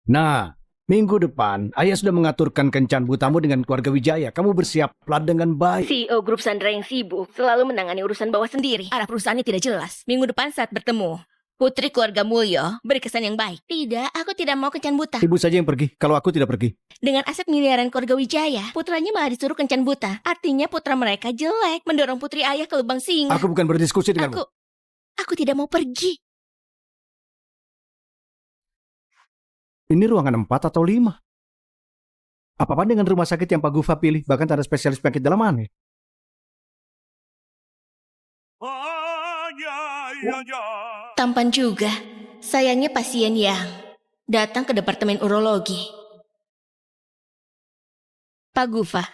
Nah, minggu depan ayah sudah mengaturkan kencan butamu dengan keluarga Wijaya. Kamu bersiaplah dengan baik. CEO Grup Sandra yang sibuk selalu menangani urusan bawah sendiri. Arah perusahaannya tidak jelas. Minggu depan saat bertemu, Putri keluarga Mulyo beri kesan yang baik. Tidak, aku tidak mau kencan buta. Ibu saja yang pergi, kalau aku tidak pergi. Dengan aset miliaran keluarga Wijaya, putranya malah disuruh kencan buta. Artinya putra mereka jelek, mendorong putri ayah ke lubang singa. Aku bukan berdiskusi denganmu. Aku tidak mau pergi. Ini ruangan 4 atau 5? Apa-apa dengan rumah sakit yang Pak Gufa pilih? Bahkan ada spesialis penyakit dalaman ya? Tampan juga. Sayangnya pasien yang datang ke departemen urologi. Pak Gufa,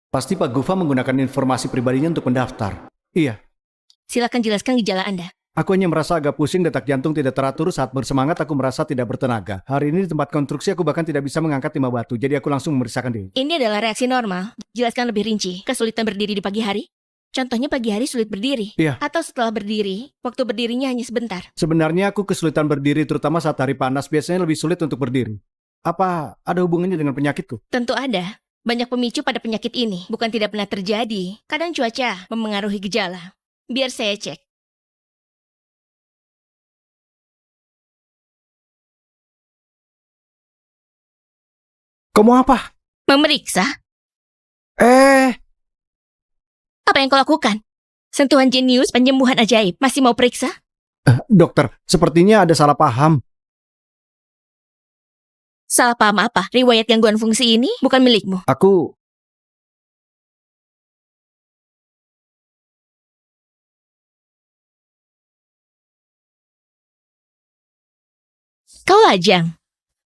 Pasti Pak Gufa menggunakan informasi pribadinya untuk mendaftar. Iya, silakan jelaskan gejala Anda. aku hanya merasa agak pusing, detak jantung tidak teratur, saat bersemangat aku merasa tidak bertenaga. Hari ini di tempat konstruksi aku bahkan tidak bisa mengangkat timah batu, jadi aku langsung memeriksakan diri. Ini adalah reaksi normal. Jelaskan lebih rinci. Kesulitan berdiri di pagi hari? Contohnya pagi hari sulit berdiri. Iya. Atau setelah berdiri, waktu berdirinya hanya sebentar. Sebenarnya aku kesulitan berdiri terutama saat hari panas, biasanya lebih sulit untuk berdiri. Apa ada hubungannya dengan penyakitku? Tentu ada. Banyak pemicu pada penyakit ini. Bukan tidak pernah terjadi. Kadang cuaca memengaruhi gejala. Biar saya cek. Kamu apa? Memeriksa? Apa yang kau lakukan? Sentuhan jenius penyembuhan ajaib. Masih mau periksa? Dokter, sepertinya ada salah paham. Salah paham apa? Riwayat gangguan fungsi ini bukan milikmu. Kau lajang.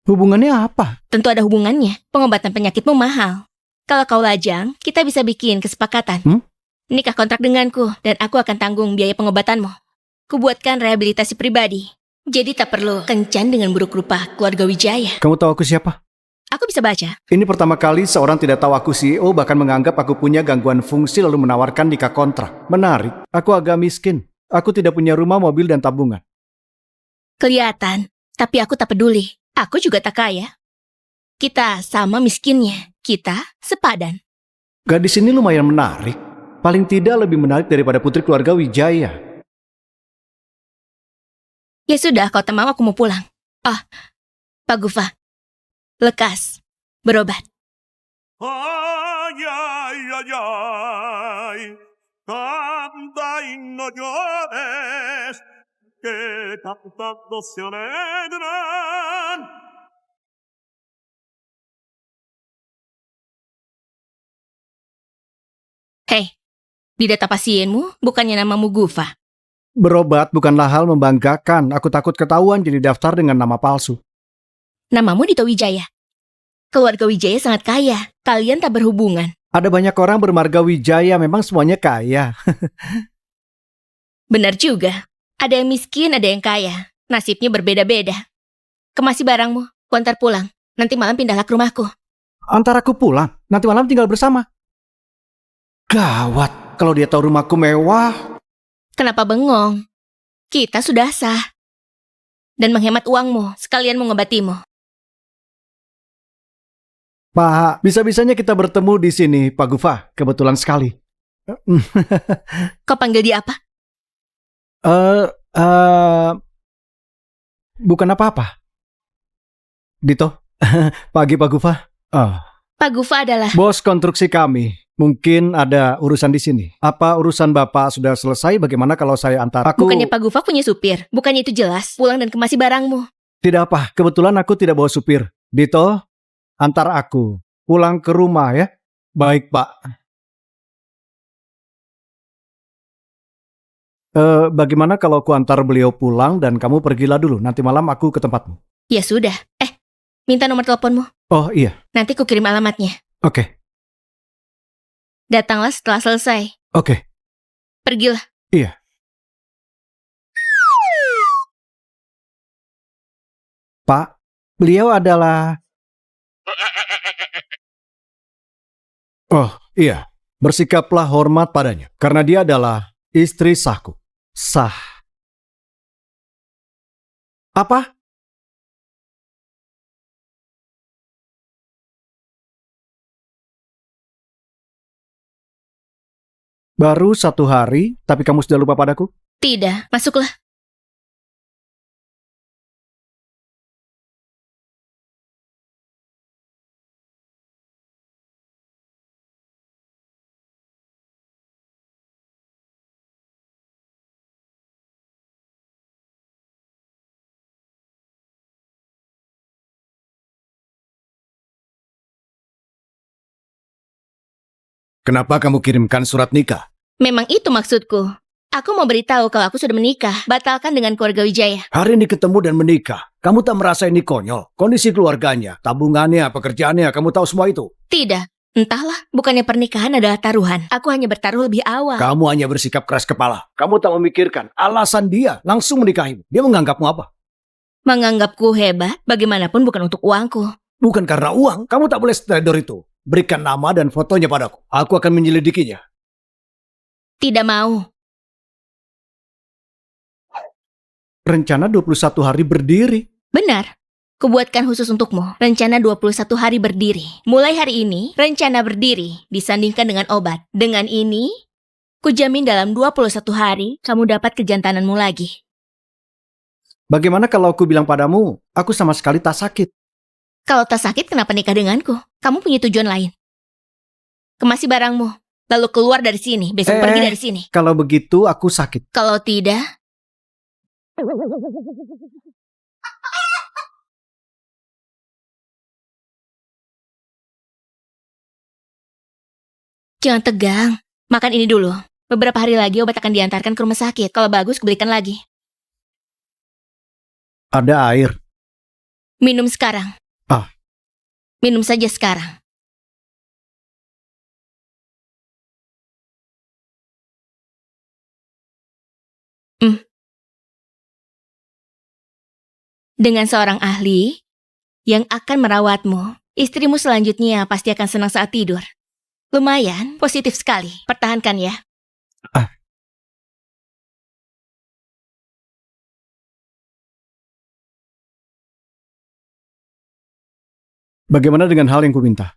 Hubungannya apa? Tentu ada hubungannya. Pengobatan penyakitmu mahal. Kalau kau lajang, kita bisa bikin kesepakatan. Nikah kontrak denganku, dan aku akan tanggung biaya pengobatanmu. Kubuatkan rehabilitasi pribadi. Jadi tak perlu kencan dengan buruk rupa keluarga Wijaya. Kamu tahu aku siapa? Aku bisa baca. Ini pertama kali seorang tidak tahu aku CEO, bahkan menganggap aku punya gangguan fungsi lalu menawarkan nikah kontrak. Menarik. Aku agak miskin. Aku tidak punya rumah, mobil, dan tabungan. Kelihatan, tapi aku tak peduli. Aku juga tak kaya. Kita sama miskinnya. Kita sepadan. Gadis ini lumayan menarik. Paling tidak lebih menarik daripada putri keluarga Wijaya. Ya sudah, kau tak mau, aku mau pulang. Pak Gufa. Lekas. Berobat. Hei, di data pasienmu bukannya namamu Gufa. Berobat bukanlah hal membanggakan. Aku takut ketahuan jadi daftar dengan nama palsu. Namamu Dito Wijaya. Keluarga Wijaya sangat kaya. Kalian tak berhubungan. Ada banyak orang bermarga Wijaya, memang semuanya kaya. Benar juga. Ada yang miskin, ada yang kaya. Nasibnya berbeda-beda. Kemasi barangmu, ku antar pulang. Nanti malam pindahlah ke rumahku. Antar aku pulang, nanti malam tinggal bersama. Gawat, kalau dia tahu rumahku mewah. Kenapa bengong? Kita sudah sah. Dan menghemat uangmu, sekalian mengobatimu. Pak, bisa-bisanya kita bertemu di sini, Pak Gufa. Kebetulan sekali. Kau panggil dia apa? Bukan apa-apa. Dito, pagi Pak Gufa. Pak Gufa adalah bos konstruksi kami. Mungkin ada urusan di sini. Apa urusan Bapak sudah selesai? Bagaimana kalau saya antar? Bukannya Pak Gufa punya supir? Bukannya itu jelas? Pulang dan kemasi barangmu. Tidak apa, kebetulan aku tidak bawa supir. Dito, antar aku pulang ke rumah ya. Baik, Pak. Bagaimana kalau aku antar beliau pulang dan kamu pergilah dulu. Nanti malam aku ke tempatmu. Ya sudah. Minta nomor teleponmu. Oh iya. Nanti ku kirim alamatnya. Oke. Datanglah setelah selesai. Oke. Pergilah. Iya. Pak, beliau adalah... Oh, iya. Bersikaplah hormat padanya. Karena dia adalah istri sahku. Sah. Apa? Baru 1 hari, tapi kamu sudah lupa padaku? Tidak, masuklah. Kenapa kamu kirimkan surat nikah? Memang itu maksudku. Aku mau beritahu kalau aku sudah menikah. Batalkan dengan keluarga Wijaya. Hari ini ketemu dan menikah. Kamu tak merasa ini konyol? Kondisi keluarganya, tabungannya, pekerjaannya, kamu tahu semua itu? Tidak. Entahlah, bukannya pernikahan adalah taruhan. Aku hanya bertaruh lebih awal. Kamu hanya bersikap keras kepala. Kamu tak memikirkan alasan dia langsung menikahimu. Dia menganggapmu apa? Menganggapku hebat, bagaimanapun bukan untuk uangku. Bukan karena uang, kamu tak boleh trader itu. Berikan nama dan fotonya padaku. Aku akan menyelidikinya. Tidak mau. Rencana 21 hari berdiri. Benar. Kubuatkan khusus untukmu. Rencana 21 hari berdiri. Mulai hari ini, rencana berdiri disandingkan dengan obat. Dengan ini, kujamin dalam 21 hari, kamu dapat kejantananmu lagi. Bagaimana kalau aku bilang padamu, aku sama sekali tak sakit? Kalau tak sakit, kenapa nikah denganku? Kamu punya tujuan lain. Kemasi barangmu, lalu keluar dari sini. Besok pergi dari sini. Kalau begitu, aku sakit. Kalau tidak... Jangan tegang. Makan ini dulu. Beberapa hari lagi obat akan diantarkan ke rumah sakit. Kalau bagus, kubelikan lagi. Ada air. Minum sekarang. Ah. Minum saja sekarang. Dengan seorang ahli yang akan merawatmu, istrimu selanjutnya pasti akan senang saat tidur. Lumayan, positif sekali. Pertahankan ya. Bagaimana dengan hal yang kuminta?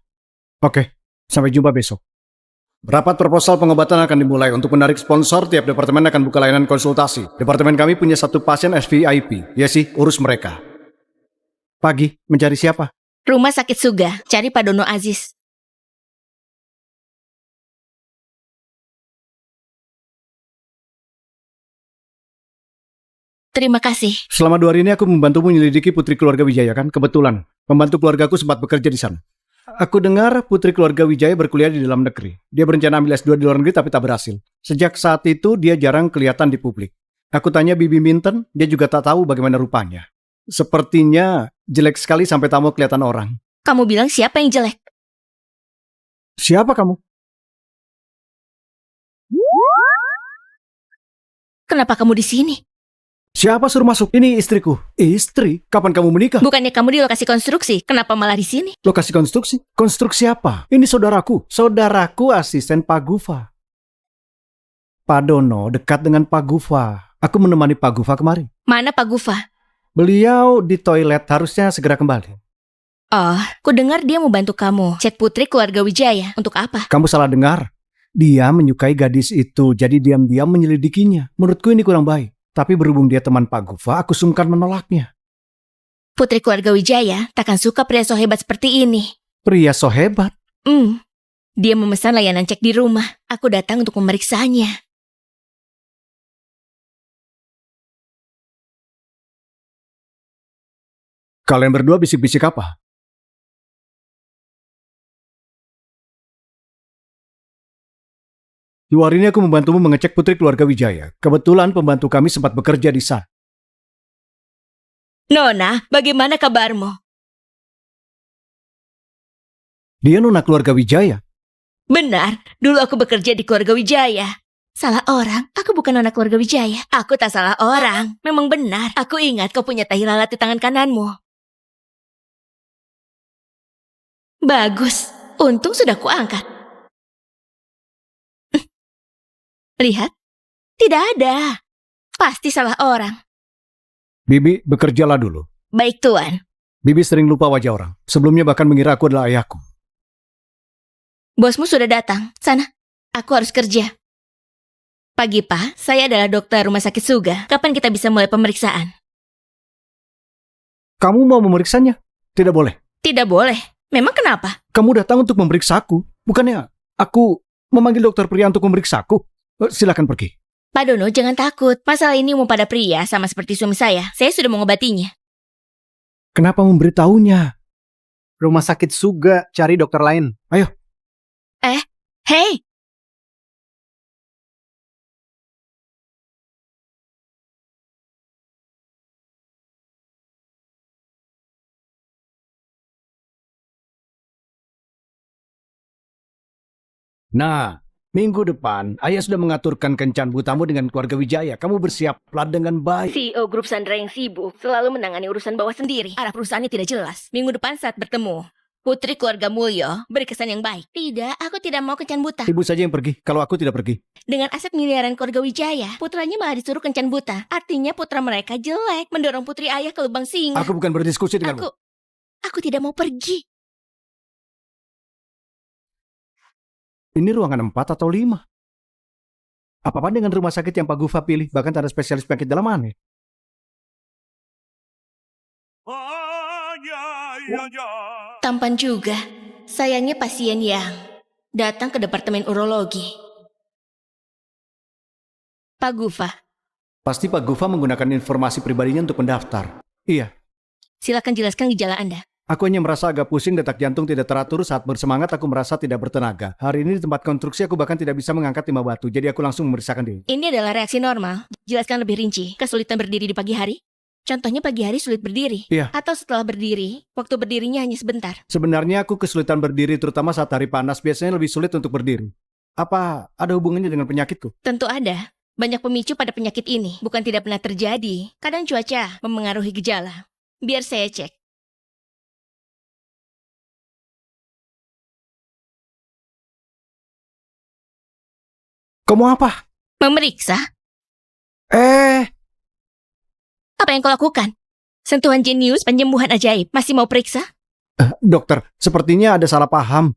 Oke, sampai jumpa besok. Rapat proposal pengobatan akan dimulai. Untuk menarik sponsor, tiap departemen akan buka layanan konsultasi. Departemen kami punya 1 pasien SVIP. Ya sih, urus mereka. Pagi, mencari siapa? Rumah sakit Suga, cari Pak Dono Aziz. Terima kasih. Selama 2 hari ini aku membantumu menyelidiki putri keluarga Wijaya kan? Kebetulan, pembantu keluargaku sempat bekerja di sana. Aku dengar putri keluarga Wijaya berkuliah di dalam negeri. Dia berencana ambil S2 di luar negeri tapi tak berhasil. Sejak saat itu dia jarang kelihatan di publik. Aku tanya Bibi Minten, dia juga tak tahu bagaimana rupanya. Sepertinya jelek sekali sampai tak mau kelihatan orang. Kamu bilang siapa yang jelek? Siapa kamu? Kenapa kamu di sini? Siapa suruh masuk? Ini istriku. Istri? Kapan kamu menikah? Bukannya kamu di lokasi konstruksi, kenapa malah di sini? Lokasi konstruksi? Konstruksi apa? Ini saudaraku. Saudaraku asisten Pak Gufa. Pak Dono dekat dengan Pak Gufa. Aku menemani Pak Gufa kemarin. Mana Pak Gufa? Beliau di toilet, harusnya segera kembali. Oh, ku dengar dia mau bantu kamu cek putri keluarga Wijaya. Untuk apa? Kamu salah dengar. Dia menyukai gadis itu, jadi diam-diam menyelidikinya. Menurutku ini kurang baik. Tapi berhubung dia teman Pak Gufa, aku sungkan menolaknya. Putri keluarga Wijaya takkan suka pria so hebat seperti ini. Pria so hebat? Dia memesan layanan cek di rumah. Aku datang untuk memeriksanya. Kalian berdua bisik-bisik apa? Di hari ini aku membantumu mengecek putri keluarga Wijaya. Kebetulan pembantu kami sempat bekerja di sana. Nona, bagaimana kabarmu? Dia nona keluarga Wijaya. Benar, dulu aku bekerja di keluarga Wijaya. Salah orang, aku bukan nona keluarga Wijaya. Aku tak salah orang, memang benar. Aku ingat kau punya tahi lalat di tangan kananmu. Bagus, untung sudah kuangkat. Lihat, tidak ada. Pasti salah orang. Bibi, bekerjalah dulu. Baik, Tuan. Bibi sering lupa wajah orang. Sebelumnya bahkan mengira aku adalah ayahku. Bosmu sudah datang. Sana, aku harus kerja. Pagi, Pak. Saya adalah dokter rumah sakit Suga. Kapan kita bisa mulai pemeriksaan? Kamu mau memeriksanya? Tidak boleh. Tidak boleh. Memang kenapa? Kamu datang untuk memeriksaku. Bukannya aku memanggil dokter pria untuk memeriksaku. Silakan pergi. Pak Dono, jangan takut. Masalah ini umum pada pria, sama seperti suami saya. Saya sudah mengobatinya. Kenapa memberitahunya? Rumah sakit Suga, cari dokter lain. Ayo. Hei! Nah, minggu depan ayah sudah mengaturkan kencan butamu dengan keluarga Wijaya. Kamu bersiaplah dengan baik. CEO grup Sandra yang sibuk selalu menangani urusan bawah sendiri. Arah perusahaannya tidak jelas. Minggu depan saat bertemu, putri keluarga Mulyo beri kesan yang baik. Tidak, aku tidak mau kencan buta. Ibu saja yang pergi, kalau aku tidak pergi. Dengan aset miliaran keluarga Wijaya, putranya malah disuruh kencan buta. Artinya putra mereka jelek, mendorong putri ayah ke lubang singa. Aku bukan berdiskusi denganmu. Aku tidak mau pergi. Ini ruangan 4 atau 5? Apa-apa dengan rumah sakit yang Pak Gufa pilih? Bahkan ada spesialis penyakit dalam aneh. Tampan juga. Sayangnya pasien yang datang ke departemen urologi. Pak Gufa, Pasti Pak Gufa menggunakan informasi pribadinya untuk mendaftar. Iya, silakan jelaskan gejala Anda. aku hanya merasa agak pusing, detak jantung tidak teratur, saat bersemangat aku merasa tidak bertenaga. Hari ini di tempat konstruksi aku bahkan tidak bisa mengangkat timah batu, jadi aku langsung memeriksakan diri. Ini adalah reaksi normal. Jelaskan lebih rinci. Kesulitan berdiri di pagi hari? Contohnya pagi hari sulit berdiri. Iya. Atau setelah berdiri, waktu berdirinya hanya sebentar. Sebenarnya aku kesulitan berdiri terutama saat hari panas, biasanya lebih sulit untuk berdiri. Apa ada hubungannya dengan penyakitku? Tentu ada. Banyak pemicu pada penyakit ini. Bukan tidak pernah terjadi. Kadang cuaca memengaruhi gejala. Biar saya cek. Kamu apa? Memeriksa? Apa yang kau lakukan? Sentuhan jenius penyembuhan ajaib. Masih mau periksa? Dokter, sepertinya ada salah paham.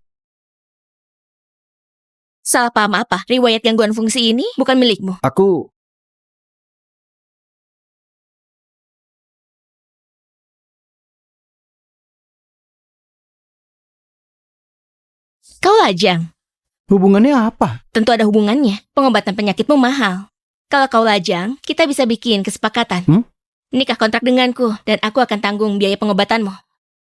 Salah paham apa? Riwayat gangguan fungsi ini bukan milikmu. Aku... Kau lajang. Hubungannya apa? Tentu ada hubungannya. Pengobatan penyakitmu mahal. Kalau kau lajang, kita bisa bikin kesepakatan. Nikah kontrak denganku, dan aku akan tanggung biaya pengobatanmu.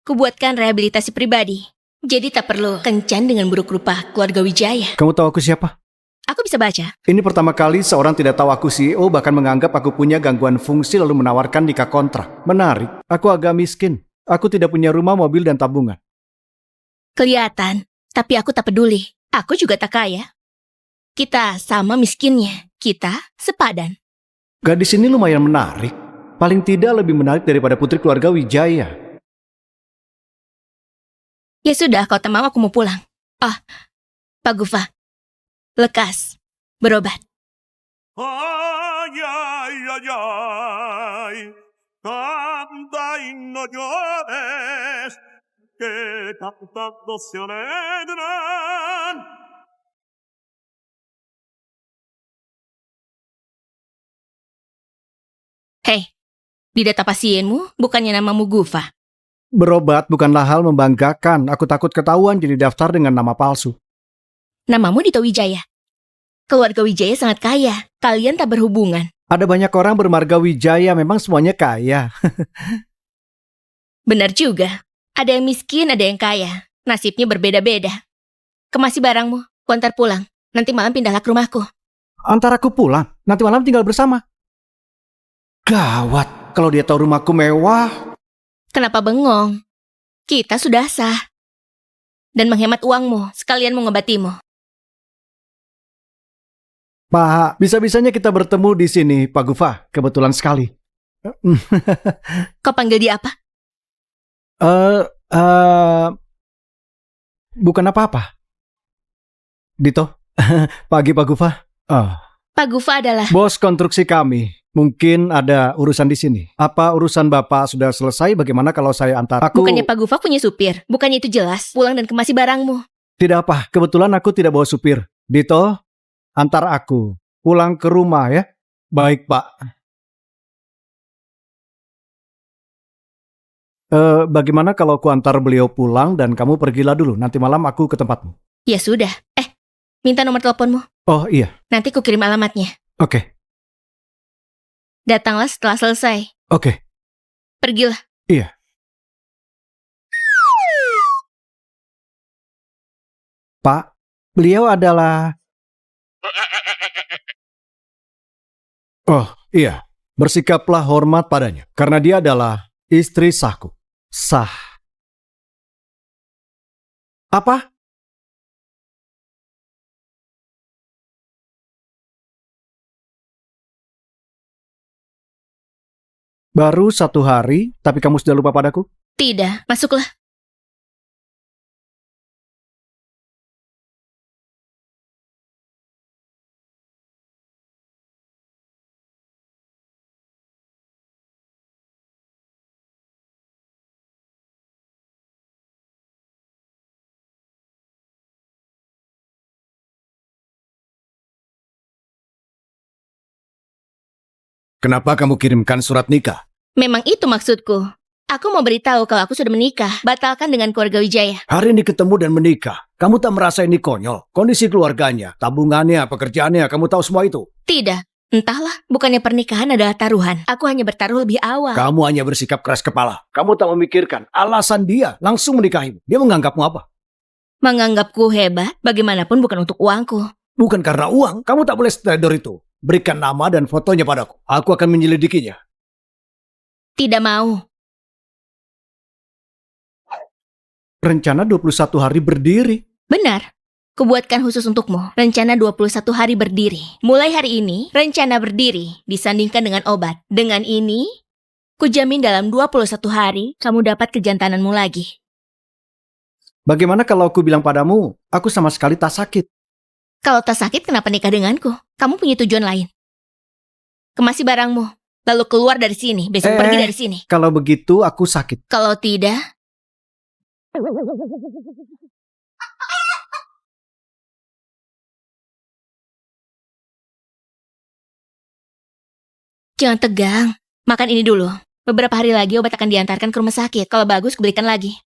Kubuatkan rehabilitasi pribadi. Jadi tak perlu kencan dengan buruk rupa keluarga Wijaya. Kamu tahu aku siapa? Aku bisa baca. Ini pertama kali seorang tidak tahu aku CEO bahkan menganggap aku punya gangguan fungsi lalu menawarkan nikah kontrak. Menarik. Aku agak miskin. Aku tidak punya rumah, mobil, dan tabungan. Kelihatan, tapi aku tak peduli. Aku juga tak kaya. Kita sama miskinnya. Kita sepadan. Gadis ini lumayan menarik. Paling tidak lebih menarik daripada putri keluarga Wijaya. Ya sudah, kau tak mau aku mau pulang. Pak Gufa. Lekas. Berobat. Ay, ay, ay, ay, canta y no llores, que cantando se alegran. Hei, di data pasienmu bukannya namamu Gufa. Berobat bukanlah hal membanggakan. Aku takut ketahuan jadi daftar dengan nama palsu. Namamu Dito Wijaya. Keluarga Wijaya sangat kaya. Kalian tak berhubungan. Ada banyak orang bermarga Wijaya, memang semuanya kaya. Benar juga. Ada yang miskin, ada yang kaya. Nasibnya berbeda-beda. Kemasi barangmu, ku antar pulang. Nanti malam pindahlah ke rumahku. Antar aku pulang, nanti malam tinggal bersama. Gawat, kalau dia tahu rumahku mewah. Kenapa bengong? Kita sudah sah. Dan menghemat uangmu, sekalian mengobatimu. Pak, bisa-bisanya kita bertemu di sini, Pak Gufa. Kebetulan sekali. Kau panggil dia apa? Bukan apa-apa. Dito, pagi Pak Gufa. Pak Gufa adalah... Bos konstruksi kami. Mungkin ada urusan di sini. Apa urusan Bapak sudah selesai? Bagaimana kalau saya antar? Bukannya Pak Gufa punya supir? Bukannya itu jelas? Pulang dan kemasi barangmu. Tidak apa, kebetulan aku tidak bawa supir. Dito, antar aku pulang ke rumah ya. Baik, Pak. Bagaimana kalau aku antar beliau pulang dan kamu pergilah dulu. Nanti malam aku ke tempatmu. Ya sudah. Minta nomor teleponmu. Oh iya, Nanti ku kirim alamatnya. oke. Datanglah setelah selesai. Oke. Pergilah. Iya. Pak, beliau adalah... Oh iya, bersikaplah hormat padanya. Karena dia adalah istri sahku. Sah. Apa? Baru 1 hari, tapi kamu sudah lupa padaku? Tidak, masuklah. Kenapa kamu kirimkan surat nikah? Memang itu maksudku. Aku mau beritahu kalau aku sudah menikah. Batalkan dengan keluarga Wijaya. Hari ini ketemu dan menikah. Kamu tak merasa ini konyol? Kondisi keluarganya, tabungannya, pekerjaannya, kamu tahu semua itu? Tidak. Entahlah, bukannya pernikahan adalah taruhan. Aku hanya bertaruh lebih awal. Kamu hanya bersikap keras kepala. Kamu tak memikirkan alasan dia langsung menikahimu. Dia menganggapmu apa? Menganggapku hebat, bagaimanapun bukan untuk uangku. Bukan karena uang, kamu tak boleh sledor itu. Berikan nama dan fotonya padaku. Aku akan menyelidikinya. Tidak mau. Rencana 21 hari berdiri. Benar. Kubuatkan khusus untukmu. Rencana 21 hari berdiri. Mulai hari ini, rencana berdiri disandingkan dengan obat. Dengan ini, kujamin dalam 21 hari, kamu dapat kejantananmu lagi. Bagaimana kalau aku bilang padamu, aku sama sekali tak sakit? Kalau tak sakit, kenapa nikah denganku? Kamu punya tujuan lain. Kemasi barangmu, lalu keluar dari sini. Besok pergi dari sini. Kalau begitu, aku sakit. Kalau tidak... Jangan tegang. Makan ini dulu. Beberapa hari lagi obat akan diantarkan ke rumah sakit. Kalau bagus, kubelikan lagi.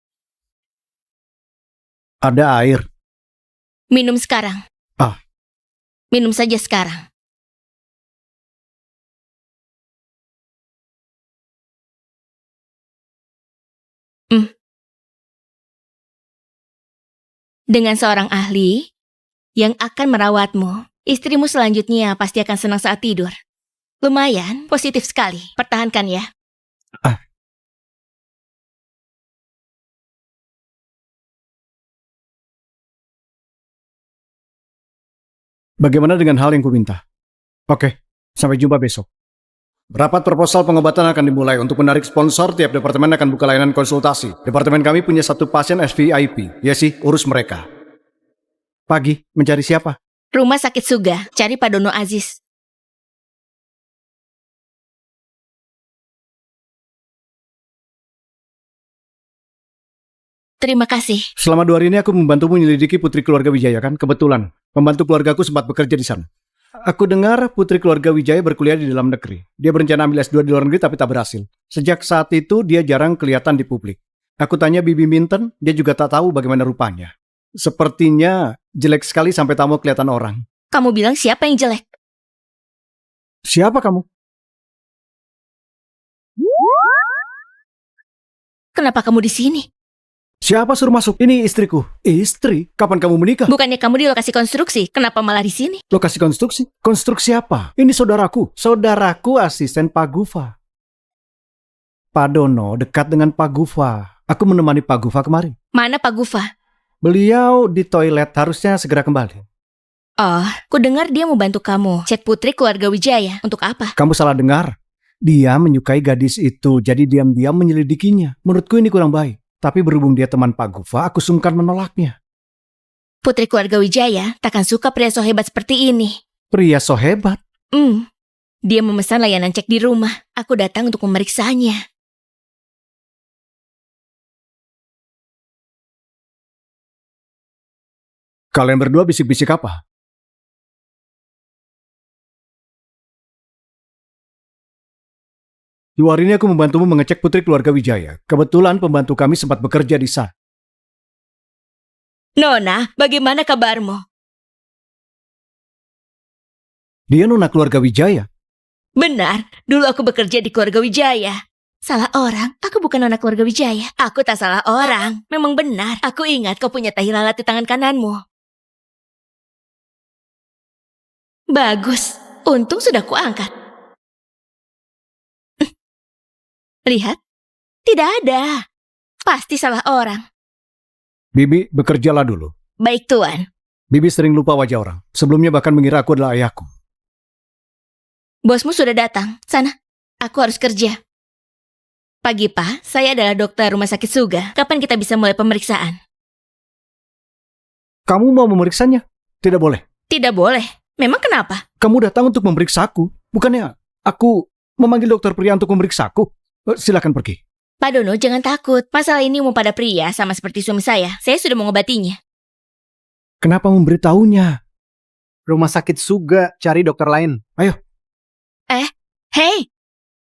Ada air. Minum sekarang. Ah. Minum saja sekarang. Dengan seorang ahli yang akan merawatmu, istrimu selanjutnya pasti akan senang saat tidur. Lumayan, positif sekali. Pertahankan ya. Bagaimana dengan hal yang kuminta? Oke, sampai jumpa besok. Rapat proposal pengobatan akan dimulai. Untuk menarik sponsor, tiap departemen akan buka layanan konsultasi. Departemen kami punya 1 pasien SVIP. Ya sih, urus mereka. Pagi, mencari siapa? Rumah Sakit Suga, cari Pak Dono Aziz. Terima kasih. Selama 2 hari ini aku membantu menyelidiki putri keluarga Wijaya kan? Kebetulan, pembantu keluargaku sempat bekerja di sana. Aku dengar putri keluarga Wijaya berkuliah di dalam negeri. Dia berencana ambil S2 di luar negeri tapi tak berhasil. Sejak saat itu dia jarang kelihatan di publik. Aku tanya Bibi Minton, dia juga tak tahu bagaimana rupanya. Sepertinya jelek sekali sampai tak mau kelihatan orang. Kamu bilang siapa yang jelek? Siapa kamu? Kenapa kamu di sini? Siapa suruh masuk? Ini istriku. Istri? Kapan kamu menikah? Bukannya kamu di lokasi konstruksi? Kenapa malah di sini? Lokasi konstruksi? Konstruksi apa? Ini saudaraku. Saudaraku asisten Pak Gufa. Pak Dono dekat dengan Pak Gufa. Aku menemani Pak Gufa kemarin. Mana Pak Gufa? Beliau di toilet, harusnya segera kembali. Oh, ku dengar dia mau bantu kamu cek putri keluarga Wijaya. Untuk apa? Kamu salah dengar. Dia menyukai gadis itu, jadi diam-diam menyelidikinya. Menurutku ini kurang baik. Tapi berhubung dia teman Pak Gufa, aku sungkan menolaknya. Putri keluarga Wijaya takkan suka pria so hebat seperti ini. Pria so hebat? Dia memesan layanan cek di rumah. Aku datang untuk memeriksanya. Kalian berdua bisik-bisik apa? 2 hari ini aku membantumu mengecek putri keluarga Wijaya. Kebetulan pembantu kami sempat bekerja di sana. Nona, bagaimana kabarmu? Dia nona keluarga Wijaya. Benar, dulu aku bekerja di keluarga Wijaya. Salah orang, aku bukan nona keluarga Wijaya. Aku tak salah orang, memang benar. Aku ingat kau punya tahi lalat di tangan kananmu. Bagus, untung sudah kuangkat. Lihat, tidak ada. Pasti salah orang. Bibi, bekerjalah dulu. Baik tuan, Bibi sering lupa wajah orang. Sebelumnya bahkan mengira aku adalah ayahku. bosmu sudah datang. Sana, aku harus kerja. Pagi Pak, saya adalah dokter rumah sakit Suga. Kapan kita bisa mulai pemeriksaan? Kamu mau memeriksanya? Tidak boleh. Tidak boleh. Memang kenapa? Kamu datang untuk memeriksaku. Bukannya aku memanggil dokter pria untuk memeriksaku. Silakan pergi. Pak Dono, jangan takut. Masalah ini umum pada pria, sama seperti suami saya. Saya sudah mengobatinya. Kenapa memberitahunya? Rumah sakit Suga cari dokter lain. Hei,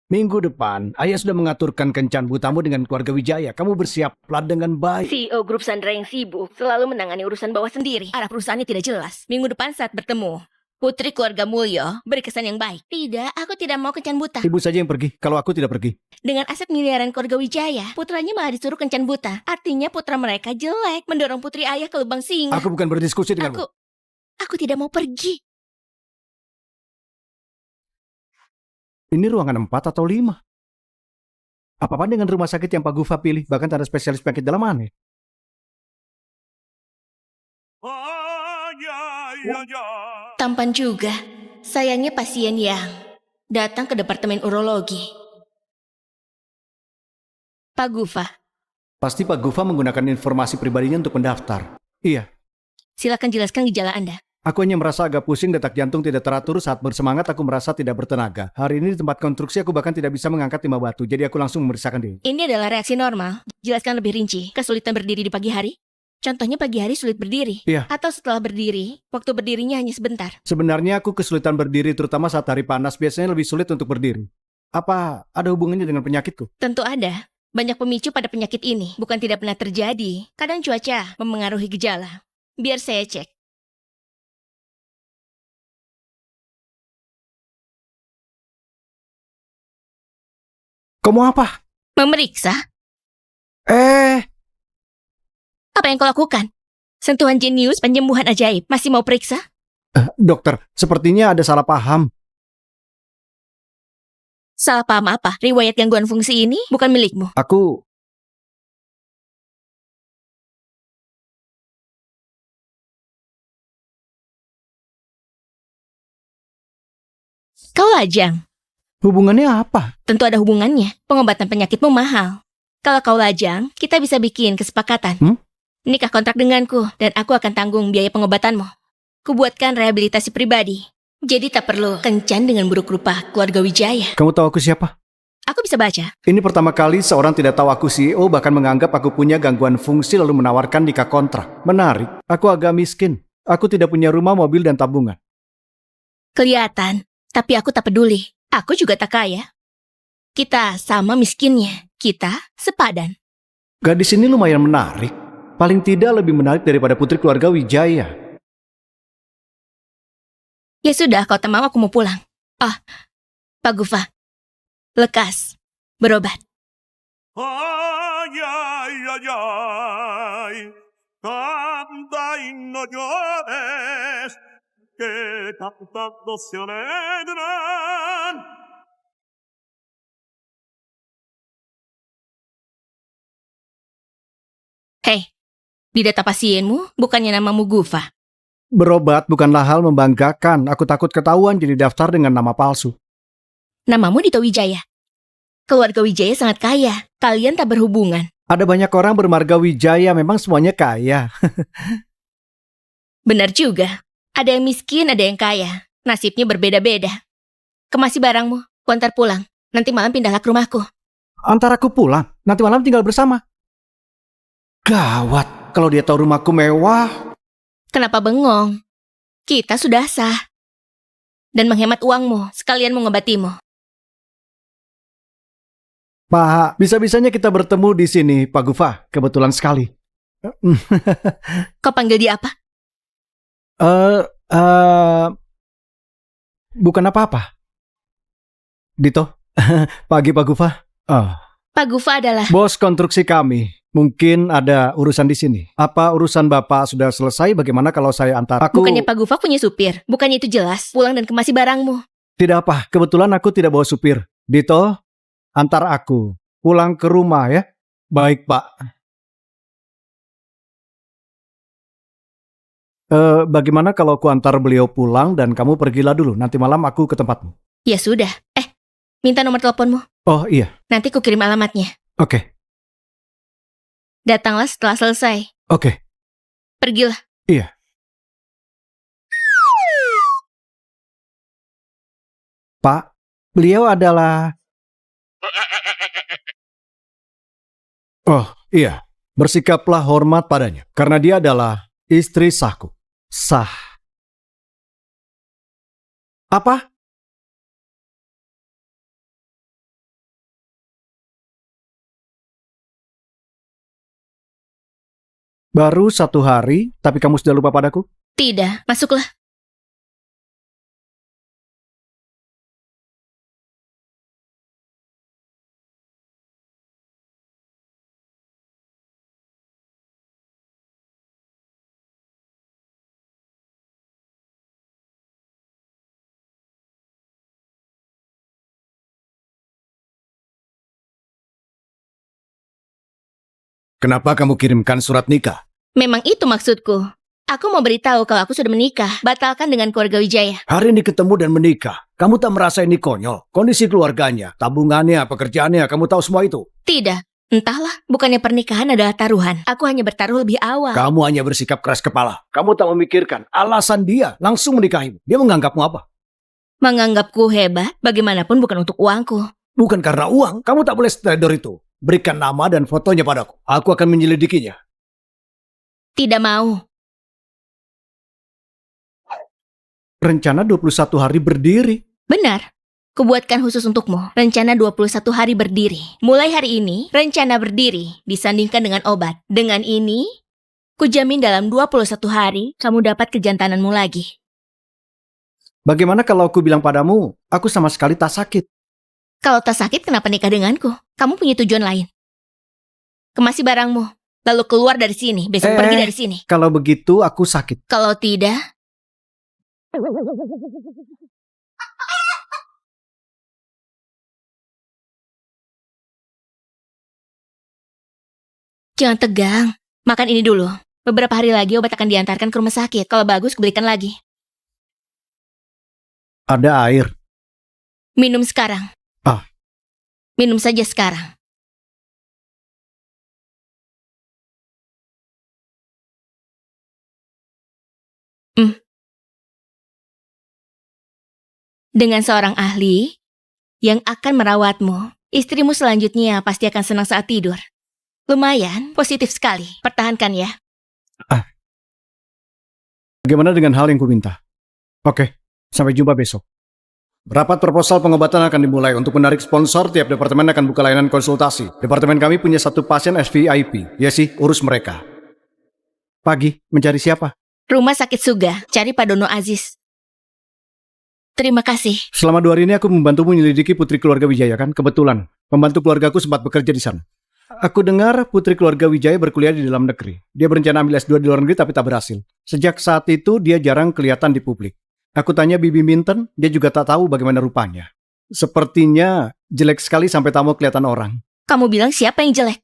Minggu depan, ayah sudah mengaturkan kencan butamu dengan keluarga Wijaya. Kamu bersiaplah dengan baik. CEO grup Sandra yang sibuk selalu menangani urusan bawah sendiri. Arah perusahaannya tidak jelas. Minggu depan saat bertemu, putri keluarga Mulyo beri kesan yang baik. Tidak, aku tidak mau kencan buta. Ibu saja yang pergi, kalau aku tidak pergi. Dengan aset miliaran keluarga Wijaya, putranya malah disuruh kencan buta. Artinya putra mereka jelek, mendorong putri ayah ke lubang singa. Aku bukan berdiskusi denganmu. Aku tidak mau pergi. Ini ruangan 4 atau 5? Apa-apa dengan rumah sakit yang Pak Gufa pilih? Bahkan ada spesialis penyakit dalam aneh. Ay, ay, ay, ay. Tampan juga. Sayangnya pasien yang datang ke departemen urologi. Pak Gufa, Pasti Pak Gufa menggunakan informasi pribadinya untuk mendaftar. Iya, silakan jelaskan gejala Anda. aku hanya merasa agak pusing, detak jantung tidak teratur, saat bersemangat aku merasa tidak bertenaga. Hari ini di tempat konstruksi aku bahkan tidak bisa mengangkat timah batu, jadi aku langsung memeriksakan diri. Ini adalah reaksi normal. Jelaskan lebih rinci. Kesulitan berdiri di pagi hari? Contohnya pagi hari sulit berdiri. Iya. Atau setelah berdiri, waktu berdirinya hanya sebentar. Sebenarnya aku kesulitan berdiri terutama saat hari panas, biasanya lebih sulit untuk berdiri. Apa ada hubungannya dengan penyakitku? Tentu ada. Banyak pemicu pada penyakit ini. Bukan tidak pernah terjadi. Kadang cuaca memengaruhi gejala. Biar saya cek. Kamu apa? Memeriksa? Eh, Apa yang kau lakukan? Sentuhan jenius penyembuhan ajaib. Masih mau periksa? dokter, sepertinya ada salah paham. Salah paham apa? Riwayat gangguan fungsi ini bukan milikmu. Aku Kau lajang. hubungannya apa? Tentu ada hubungannya. Pengobatan penyakitmu mahal. Kalau kau lajang, kita bisa bikin kesepakatan. Nikah kontrak denganku, dan aku akan tanggung biaya pengobatanmu. Kubuatkan rehabilitasi pribadi. Jadi tak perlu kencan dengan buruk rupa keluarga Wijaya. Kamu tahu aku siapa? Aku bisa baca. Ini pertama kali seorang tidak tahu aku CEO bahkan menganggap aku punya gangguan fungsi lalu menawarkan nikah kontrak. Menarik. Aku agak miskin. Aku tidak punya rumah, mobil, dan tabungan. Kelihatan, tapi aku tak peduli. Aku juga tak kaya. Kita sama miskinnya. Kita sepadan. Gadis ini lumayan menarik. Paling tidak lebih menarik daripada putri keluarga Wijaya. Ya sudah, kau tak mau, aku mau pulang. Pak Gufa. Lekas. Berobat. Ay, ay, ay, ay. Canta y no llores, que cantando se alegran. Hei, di data pasienmu bukannya namamu Gufa. Berobat bukanlah hal membanggakan. Aku takut ketahuan jadi daftar dengan nama palsu. Namamu Dito Wijaya. Keluarga Wijaya sangat kaya. Kalian tak berhubungan. Ada banyak orang bermarga Wijaya, memang semuanya kaya. Benar juga. Ada yang miskin, ada yang kaya. Nasibnya berbeda-beda. Kemasi barangmu, ku antar pulang. Nanti malam pindahlah ke rumahku. Antar aku pulang, nanti malam tinggal bersama. Gawat, kalau dia tahu rumahku mewah. Kenapa bengong? Kita sudah sah. Dan menghemat uangmu, sekalian mengobatimu. Pak, bisa-bisanya kita bertemu di sini, Pak Gufa. Kebetulan sekali. Kau panggil dia apa? Bukan apa-apa. Dito, pagi Pak Gufa. Pak Gufa adalah... Bos konstruksi kami. Mungkin ada urusan di sini. Apa urusan Bapak sudah selesai? Bagaimana kalau saya antar? Bukannya Pak Gufa punya supir? Bukannya itu jelas? Pulang dan kemasi barangmu. Tidak apa, kebetulan aku tidak bawa supir. Dito, antar aku pulang ke rumah ya. Baik, Pak. Bagaimana kalau aku antar beliau pulang dan kamu pergilah dulu. Nanti malam aku ke tempatmu. Ya sudah. Minta nomor teleponmu. Oh iya, Nanti ku kirim alamatnya. oke. Datanglah setelah selesai. Oke. Pergilah. Iya. Pak, beliau adalah... Oh, iya. Bersikaplah hormat padanya. Karena dia adalah istri sahku. Sah. Apa? Baru 1 hari, tapi kamu sudah lupa padaku? Tidak. Masuklah. Kenapa kamu kirimkan surat nikah? Memang itu maksudku. Aku mau beritahu kalau aku sudah menikah. Batalkan dengan keluarga Wijaya. Hari ini ketemu dan menikah. Kamu tak merasa ini konyol? Kondisi keluarganya, tabungannya, pekerjaannya, kamu tahu semua itu? Tidak. Entahlah, bukannya pernikahan adalah taruhan. Aku hanya bertaruh lebih awal. Kamu hanya bersikap keras kepala. Kamu tak memikirkan alasan dia langsung menikahimu. Dia menganggapmu apa? Menganggapku hebat, bagaimanapun bukan untuk uangku. Bukan karena uang, kamu tak boleh trader itu. Berikan nama dan fotonya padaku. Aku akan menyelidikinya. Tidak mau. Rencana 21 hari berdiri. Benar. Kubuatkan khusus untukmu. Rencana 21 hari berdiri. Mulai hari ini, rencana berdiri disandingkan dengan obat. Dengan ini, kujamin dalam 21 hari, kamu dapat kejantananmu lagi. Bagaimana kalau aku bilang padamu, aku sama sekali tak sakit? Kalau tak sakit, kenapa nikah denganku? Kamu punya tujuan lain. Kemasi barangmu, lalu keluar dari sini. Besok pergi dari sini. Kalau begitu, aku sakit. Kalau tidak... Jangan tegang. Makan ini dulu. Beberapa hari lagi obat akan diantarkan ke rumah sakit. Kalau bagus, belikan lagi. Ada air. Minum sekarang. Minum saja sekarang. Dengan seorang ahli yang akan merawatmu, istrimu selanjutnya pasti akan senang saat tidur. Lumayan, positif sekali. Pertahankan ya. Bagaimana dengan hal yang kuminta? Oke, sampai jumpa besok. Rapat proposal pengobatan akan dimulai. Untuk menarik sponsor, tiap departemen akan buka layanan konsultasi. Departemen kami punya 1 pasien SVIP. Ya sih, urus mereka. Pagi, mencari siapa? Rumah Sakit Suga, cari Pak Dono Aziz. Terima kasih. Selama 2 hari ini aku membantumu menyelidiki putri keluarga Wijaya kan? Kebetulan, pembantu keluargaku sempat bekerja di sana. Aku dengar putri keluarga Wijaya berkuliah di dalam negeri. Dia berencana ambil S2 di luar negeri tapi tak berhasil. Sejak saat itu dia jarang kelihatan di publik. Aku tanya Bibi Minten, dia juga tak tahu bagaimana rupanya. Sepertinya jelek sekali sampai tak mau kelihatan orang. Kamu bilang siapa yang jelek?